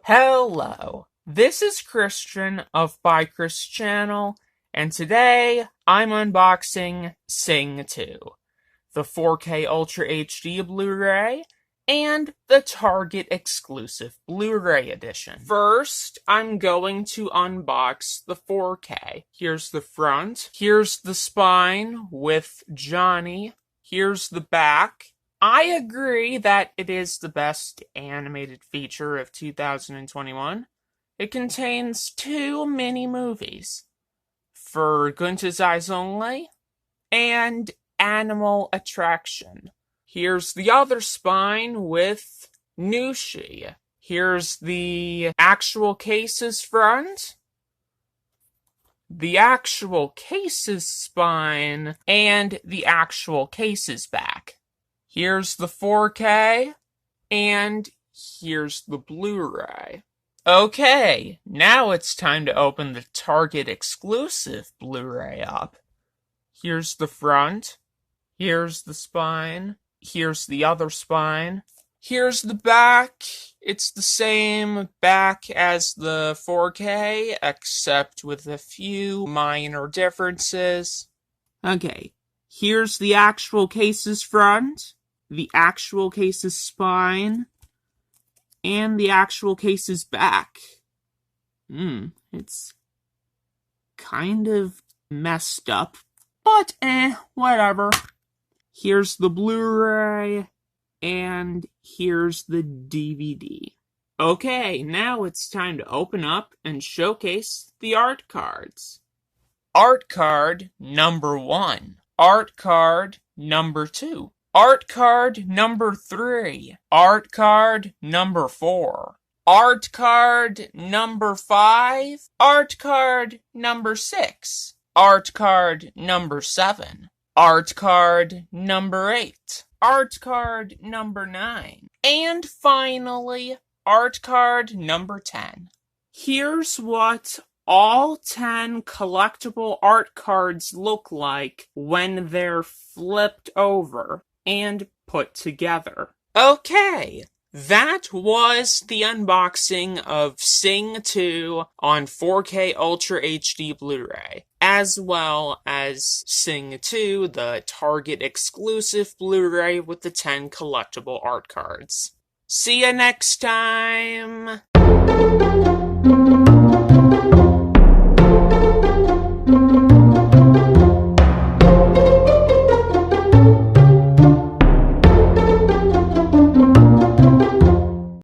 Hello, this is Christian of ByChris channel, and today I'm unboxing Sing 2, the 4K Ultra HD Blu-ray, and the Target exclusive Blu-ray edition. First, I'm going to unbox the 4K. Here's the front, here's the spine with Johnny, here's the back. I agree that it is the best animated feature of 2021. It contains 2 mini-movies, For Gunther's Eyes Only, and Animal Attraction. Here's the other spine with Nushi. Here's the actual case's front, the actual case's spine, and the actual case's back. Here's the 4K, and here's the Blu-ray. Okay, now it's time to open the Target exclusive Blu-ray up. Here's the front, here's the spine, here's the other spine, here's the back. It's the same back as the 4K, except with a few minor differences. Okay, here's the actual case's front, the actual case's spine, and the actual case's back. It's kind of messed up, but whatever. Here's the Blu-ray, and here's the DVD. Okay, now it's time to open up and showcase the art cards. Art card number 1. Art card number 2. Art card number 3. Art card number 4. Art card number 5. Art card number 6. Art card number 7. Art card number 8. Art card number 9. And finally, art card number 10. Here's what all 10 collectible art cards look like when they're flipped over and put together. Okay, that was the unboxing of Sing 2 on 4K Ultra HD Blu-ray, as well as Sing 2, the Target exclusive Blu-ray with the 10 collectible art cards. See ya next time!